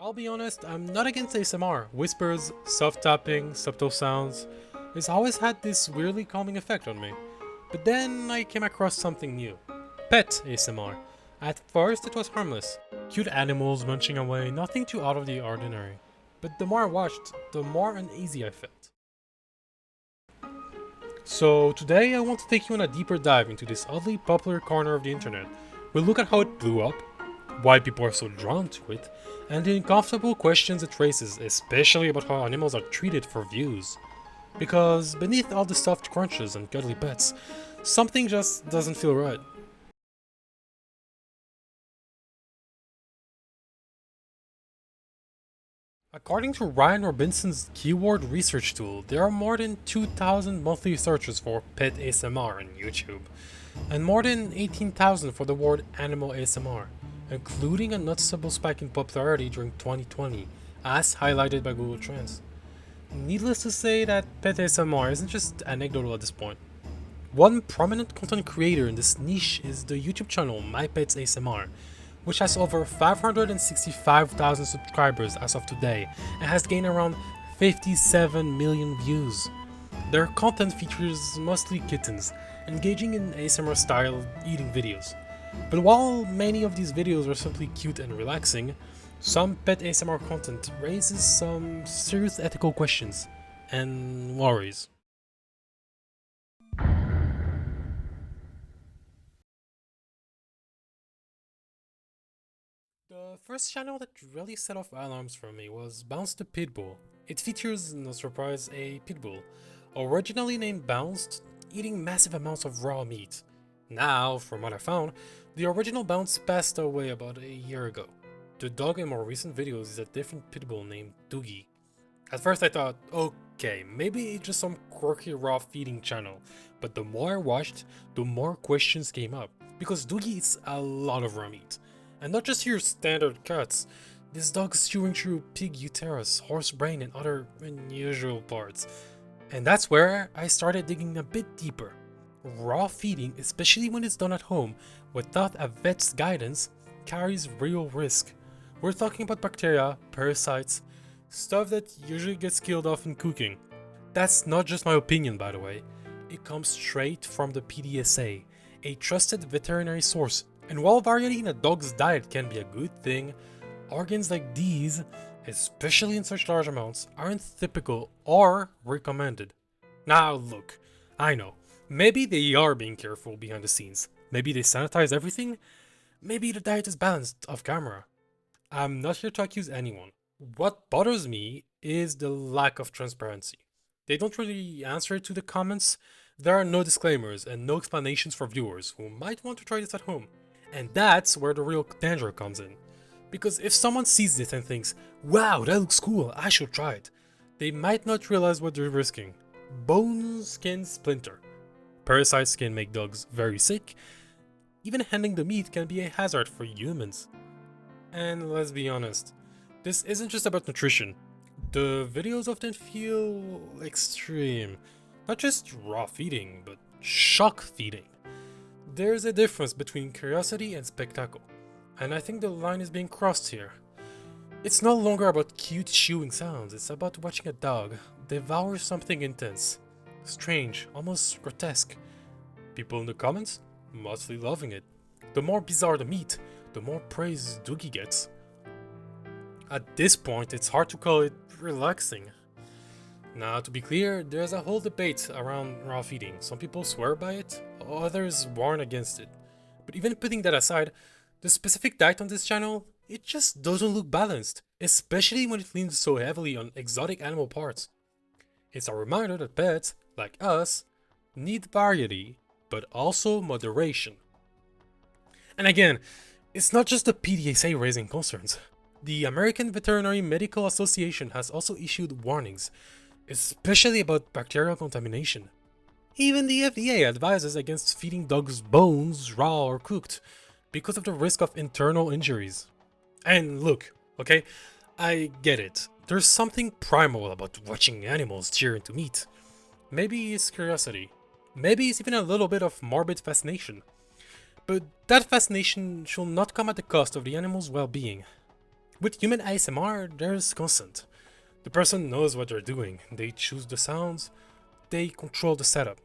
I'll be honest, I'm not against ASMR. Whispers, soft tapping, subtle sounds. It's always had this weirdly calming effect on me. But then I came across something new. Pet ASMR. At first it was harmless. Cute animals munching away, nothing too out of the ordinary. But the more I watched, the more uneasy I felt. So today I want to take you on a deeper dive into this oddly popular corner of the internet. We'll look at how it blew up, why people are so drawn to it, and the uncomfortable questions it raises, especially about how animals are treated for views. Because beneath all the soft crunches and cuddly pets, something just doesn't feel right. According to Ryan Robinson's keyword research tool, there are more than 2,000 monthly searches for pet ASMR on YouTube, and more than 18,000 for the word animal ASMR, including a noticeable spike in popularity during 2020, as highlighted by Google Trends. Needless to say that pet ASMR isn't just anecdotal at this point. One prominent content creator in this niche is the YouTube channel My Pets ASMR, which has over 565,000 subscribers as of today and has gained around 57 million views. Their content features mostly kittens, engaging in ASMR style eating videos. But while many of these videos are simply cute and relaxing, some pet ASMR content raises some serious ethical questions and worries. The first channel that really set off alarms for me was Bounce the Pitbull. It features, no surprise, a pitbull, originally named Bounce, eating massive amounts of raw meat. Now, from what I found, the original Bounce passed away about a year ago. The dog in more recent videos is a different pitbull named Doogie. At first I thought, okay, maybe it's just some quirky raw feeding channel, but the more I watched, the more questions came up, because Doogie eats a lot of raw meat. And not just your standard cuts. This dog is chewing through pig uterus, horse brain, and other unusual parts. And that's where I started digging a bit deeper. Raw feeding, especially when it's done at home, without a vet's guidance, carries real risk. We're talking about bacteria, parasites, stuff that usually gets killed off in cooking. That's not just my opinion, by the way. It comes straight from the PDSA, a trusted veterinary source. And while variety in a dog's diet can be a good thing, organs like these, especially in such large amounts, aren't typical or recommended. Now look, I know, maybe they are being careful behind the scenes, maybe they sanitize everything, maybe the diet is balanced off camera. I'm not here to accuse anyone. What bothers me is the lack of transparency. They don't really answer to the comments, there are no disclaimers and no explanations for viewers who might want to try this at home. And that's where the real danger comes in. Because if someone sees this and thinks, wow, that looks cool, I should try it, they might not realize what they're risking. Bones can splinter. Parasites can make dogs very sick. Even handling the meat can be a hazard for humans. And let's be honest, this isn't just about nutrition. The videos often feel extreme. Not just raw feeding, but shock feeding. There's a difference between curiosity and spectacle, and I think the line is being crossed here. It's no longer about cute chewing sounds, it's about watching a dog devour something intense, strange, almost grotesque. People in the comments, mostly loving it. The more bizarre the meat, the more praise Doogie gets. At this point, it's hard to call it relaxing. Now, to be clear, there's a whole debate around raw feeding. Some people swear by it, others warn against it. But even putting that aside, the specific diet on this channel, it just doesn't look balanced, especially when it leans so heavily on exotic animal parts. It's a reminder that pets, like us, need variety, but also moderation. And again, it's not just the PDSA raising concerns. The American Veterinary Medical Association has also issued warnings, especially about bacterial contamination. Even the FDA advises against feeding dogs bones raw or cooked because of the risk of internal injuries. And look, okay, I get it. There's something primal about watching animals tear into meat. Maybe it's curiosity. Maybe it's even a little bit of morbid fascination. But that fascination should not come at the cost of the animal's well-being. With human ASMR, there's consent. The person knows what they're doing, they choose the sounds, they control the setup.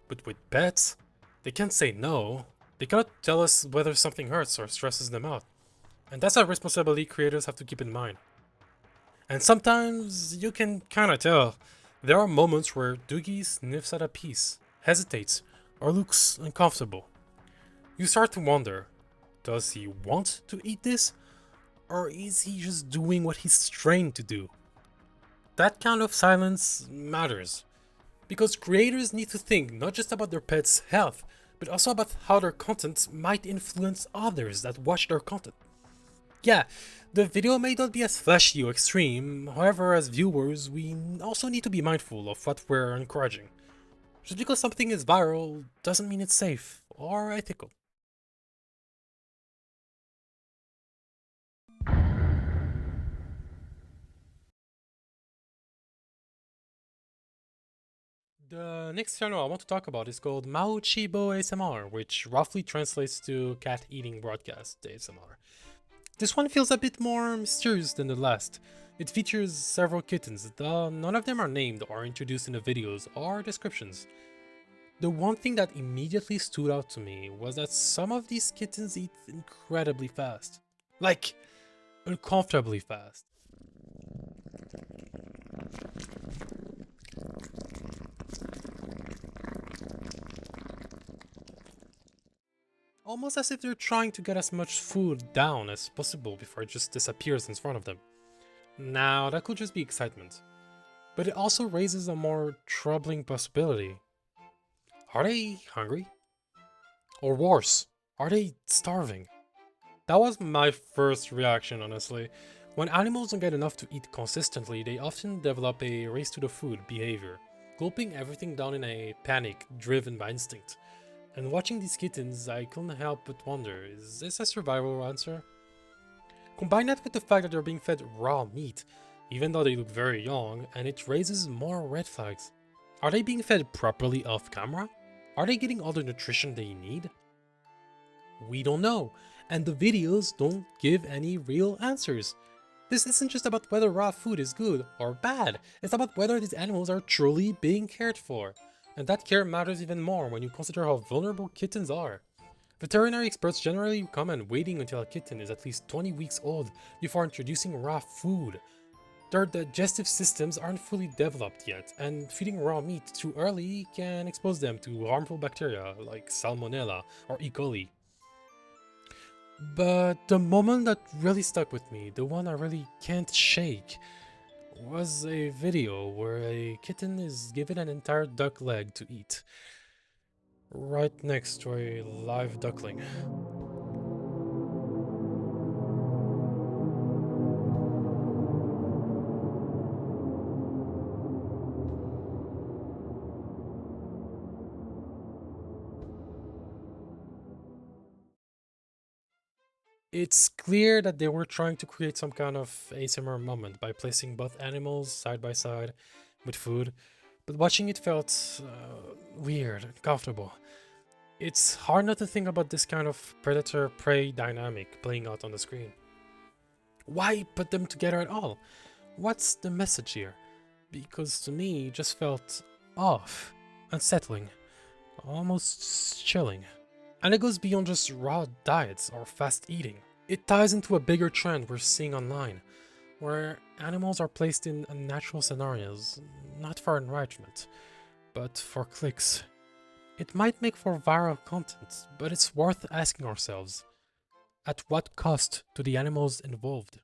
But with pets, they can't say no, they cannot tell us whether something hurts or stresses them out. And that's a responsibility creators have to keep in mind. And sometimes you can kinda tell. There are moments where Doogie sniffs at a piece, hesitates, or looks uncomfortable. You start to wonder, does he want to eat this? Or is he just doing what he's trained to do? That kind of silence matters, because creators need to think not just about their pet's health, but also about how their content might influence others that watch their content. Yeah, the video may not be as flashy or extreme, however, as viewers, we also need to be mindful of what we're encouraging. Just because something is viral doesn't mean it's safe or ethical. The next channel I want to talk about is called MaoChiBo ASMR, which roughly translates to cat eating broadcast ASMR. This one feels a bit more mysterious than the last. It features several kittens, though none of them are named or introduced in the videos or descriptions. The one thing that immediately stood out to me was that some of these kittens eat incredibly fast. Like, uncomfortably fast. Almost as if they're trying to get as much food down as possible before it just disappears in front of them. Now, that could just be excitement. But it also raises a more troubling possibility. Are they hungry? Or worse, are they starving? That was my first reaction, honestly. When animals don't get enough to eat consistently, they often develop a race to the food behavior, gulping everything down in a panic driven by instinct. And watching these kittens, I couldn't help but wonder, is this a survival answer? Combine that with the fact that they're being fed raw meat, even though they look very young, and it raises more red flags. Are they being fed properly off camera? Are they getting all the nutrition they need? We don't know, and the videos don't give any real answers. This isn't just about whether raw food is good or bad, it's about whether these animals are truly being cared for. And that care matters even more when you consider how vulnerable kittens are. Veterinary experts generally recommend waiting until a kitten is at least 20 weeks old before introducing raw food. Their digestive systems aren't fully developed yet, and feeding raw meat too early can expose them to harmful bacteria like Salmonella or E. coli. But the moment that really stuck with me, the one I really can't shake, was a video where a kitten is given an entire duck leg to eat, right next to a live duckling. It's clear that they were trying to create some kind of ASMR moment by placing both animals side by side with food, but watching it felt weird, uncomfortable. It's hard not to think about this kind of predator-prey dynamic playing out on the screen. Why put them together at all? What's the message here? Because to me, it just felt off, unsettling, almost chilling. And it goes beyond just raw diets or fast eating. It ties into a bigger trend we're seeing online, where animals are placed in unnatural scenarios, not for enrichment, but for clicks. It might make for viral content, but it's worth asking ourselves, at what cost to the animals involved?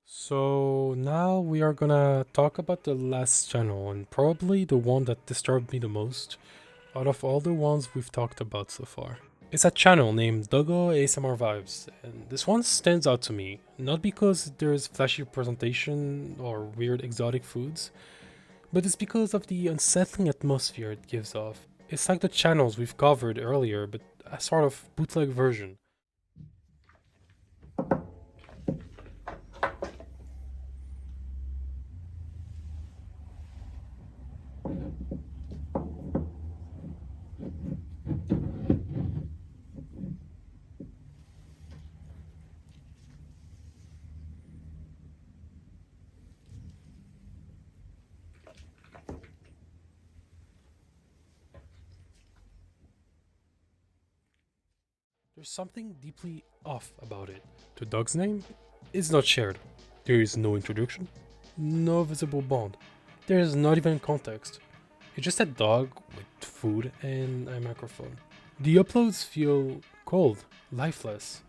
So now we are gonna talk about the last channel, and probably the one that disturbed me the most out of all the ones we've talked about so far. It's a channel named Doggo ASMR Vibes, and this one stands out to me, not because there's flashy presentation or weird exotic foods, but it's because of the unsettling atmosphere it gives off. It's like the channels we've covered earlier, but a sort of bootleg version. There's something deeply off about it. The dog's name is not shared. There is no introduction, no visible bond. There is not even context. It's just a dog with food and a microphone. The uploads feel cold, lifeless,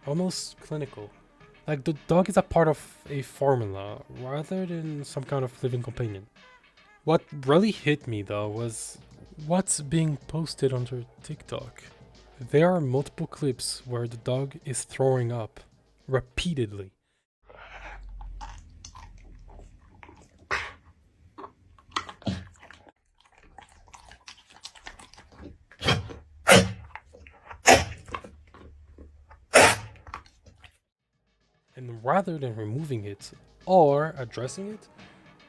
almost clinical. Like the dog is a part of a formula rather than some kind of living companion. What really hit me though was what's being posted onto TikTok. There are multiple clips where the dog is throwing up repeatedly. And rather than removing it or addressing it,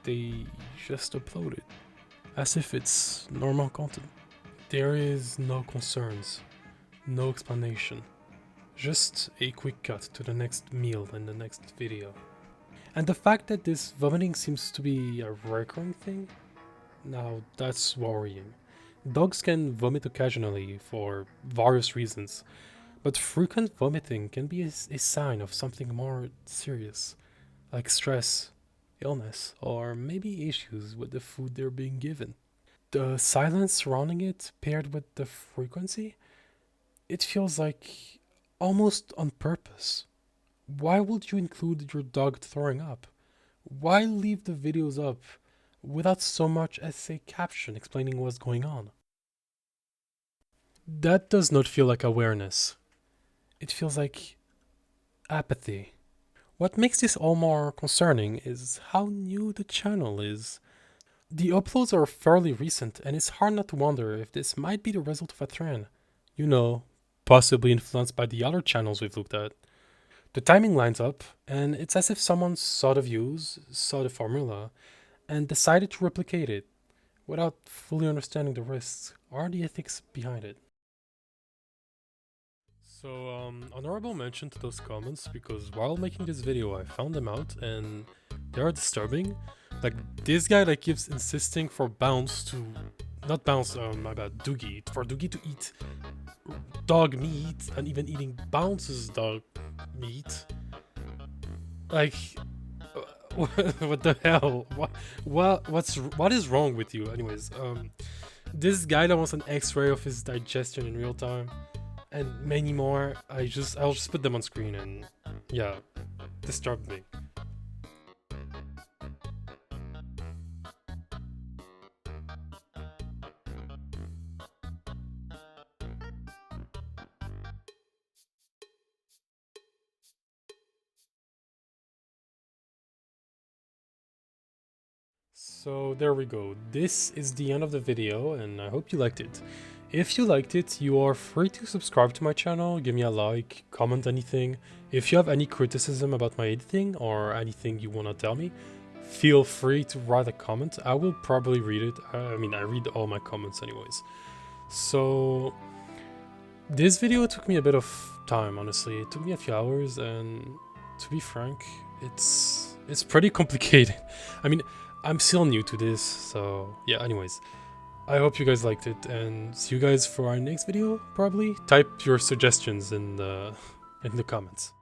they just upload it as if it's normal content. There is no concerns, no explanation, just a quick cut to the next meal and the next video. And the fact that this vomiting seems to be a recurring thing, now that's worrying. Dogs can vomit occasionally for various reasons, but frequent vomiting can be a sign of something more serious, like stress, illness, or maybe issues with the food they're being given. The silence surrounding it, paired with the frequency, it feels like almost on purpose. Why would you include your dog throwing up? Why leave the videos up without so much as a caption explaining what's going on? That does not feel like awareness. It feels like apathy. What makes this all more concerning is how new the channel is. The uploads are fairly recent, and it's hard not to wonder if this might be the result of a trend. You know, possibly influenced by the other channels we've looked at. The timing lines up, and it's as if someone saw the views, saw the formula, and decided to replicate it, without fully understanding the risks or the ethics behind it. So, honorable mention to those comments, because while making this video I found them out, and they are disturbing. Like, this guy like keeps insisting for Bounce to... Not Bounce, my bad, Doogie. For Doogie to eat dog meat, and even eating Bounce's dog meat. Like, what the hell? What is wrong with you? Anyways, this guy that wants an X-ray of his digestion in real time, and many more. I'll just put them on screen, and yeah, disturbed me. So there we go. This is the end of the video, and I hope you liked it. If you liked it, you are free to subscribe to my channel, give me a like, comment anything. If you have any criticism about my editing or anything you want to tell me, feel free to write a comment. I will probably read it. I mean, I read all my comments anyways. So this video took me a bit of time, honestly. It took me a few hours, and to be frank, it's pretty complicated. I mean, I'm still new to this, so yeah, anyways. I hope you guys liked it, and see you guys for our next video, probably. Type your suggestions in the comments.